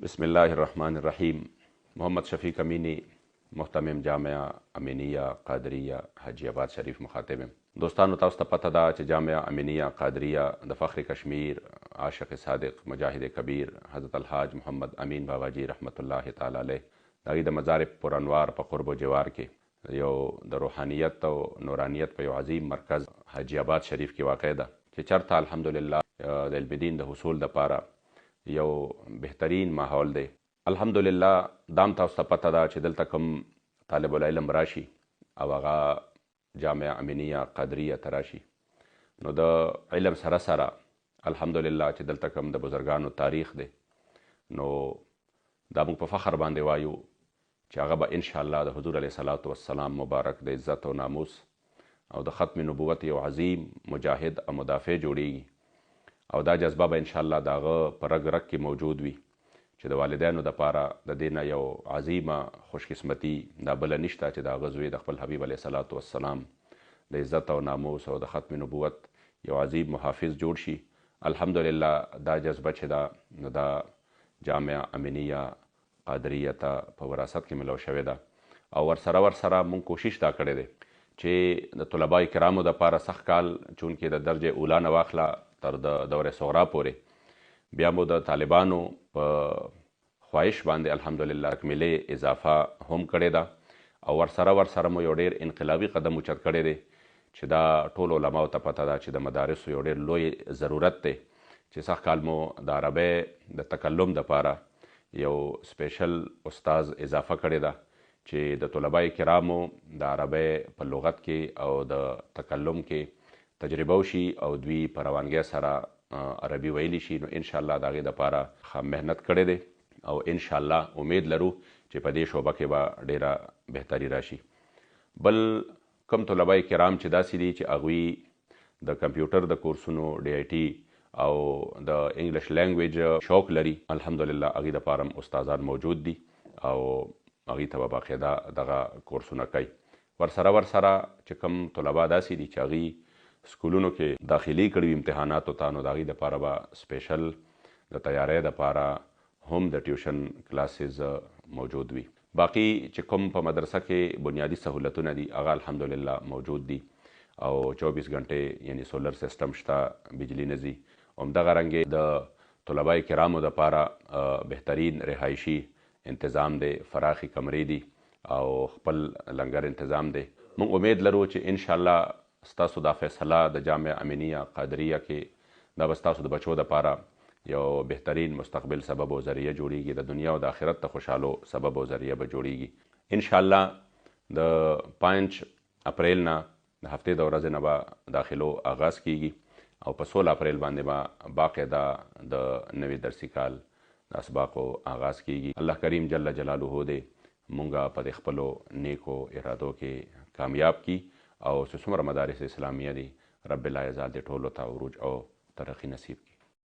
بسم الله الرحمن الرحیم. محمد شفیق امینی، محتمم جامعه امینیه قادریه حاجی آباد شریف مخاطب یم. دوستانو تاسو ته پته ده چې جامعه امینیه قادریه د فخر کشمیر عاشق صادق مجاهد کبیر حضرت الحاج محمد امین باباجي رحمت الله تعالی علیه د هغې د مزار پرانوار په قرب و جوار کې یو د روحانیت او نورانیت په یو عظیم مرکز حاجی آباد شریف کې واقع ده چې چرته الحمدلله د علم دین د حصول دپاره یو بهترین ماحول دی. الحمدلله دام تاسو ته پته ده چې دلته کوم طالب العلم راشي او هغه جامعه امینیه قادریه ته راشي نو د علم سره سره الحمدلله چې دلته کوم د بزرګانو تاریخ دی نو دا موږ په فخر باندې وایو چې هغه به انشاءالله د حضور علیه صلات وسلام مبارک د عزت او ناموس او د ختم نبوت یو عظیم مجاهد او مدافع جوړیږي او دا جذبه به انشاءالله د هغه په رګ رګ کې موجود وي چې د والدینو دپاره د دې نه یو عظیمه خوشقسمتي دا بله نشته چې د هغه زوی د خپل حبیب علیه صلات وسلام د عزت او ناموس او د ختم نبوت یو عظیم محافظ جوړ شي. الحمدلله دا جذبه چې ده نو دا جامعه امینیه قادریه ته په وراثت کې ملو شوې ده او ورسره مونږ کوشش دا کړی دی چې د طلبای کرامو دپاره سخت کال چونکې د درجه اولا نه واخله تر د دوره صغرا پورې بیا مو د طالبانو په خواهش باندې الحمدلله تکمیلې اضافه هم کړې ده او ورسره مو یو ډېر انقلابي قدم اوچت کړی دی چې دا ټولو علماو ته پته ده چې د مدارسو یو ډېر لوی ضرورت دی چې سخت کال مو د عربۍ د تکلم دپاره یو سپیشل استاز اضافه کړې ده چې د طلبای کرامو د عربۍ په لغت کې او د تکلم کې تجربه وشي او دوی په روانګۍ سره عربي ویلی شي نو انشاءالله د هغې دپاره ښه محنت کړی دی او انشاءالله امید لرو چې په دې شعبه کې به ډېره بهتري راشي. بل کوم طلبای کرام چې داسې دي چې هغوی د کمپیوټر د کورسونو ډي آی ټي او د انګلیش لینګویج شوق لري الحمدلله هغې دپاره هم استادان موجود دي او هغوی ته به باقاعده دغه کورسونه کوي. ورسره چې کوم طلبا داسې دي چې هغوی سکولونو کې داخلي کړي امتحاناتو ته نو د هغې دپاره به سپیشل د تیاری دپاره هم د ټیوشن کلاسز موجود وي. باقي چې کوم په مدرسه کې بنیادي سهولتونه دي هغه الحمدلله موجود دي او 24 غنټې یعنی سولر سیسټم شته بجلی نه ځي. همدغه رنګې د طلبای کرامو دپاره بهترین رهایشي انتظام دی، فراخي کمرې دي او خپل لنګر انتظام دی. موږ امید لرو چې انشاءالله ستاسو دا فیصله د جامعه امینیه قادریه کې دا به ستاسو د بچو دپاره یو بهترین مستقبل سبب او ذریعه جوړیږي، د دنیا او د آخرت د خوشحالو سبب او ذریعه به جوړیږي. انشاءالله د 5 اپریل نه د هفتې د ورځې نه به داخلو آغاز کیږي او په 16 اپریل باندې به باقاعده د نوي درسي کال د اسباقو آغاز کیږي. الله کریم جل جلاله دې مونږه په دې خپلو نیکو ارادو کې کامیاب کی او چې څومره مدارس اسلامیه دي رب العزت دې ټولو ته عروج او ترقي نصیب کړي.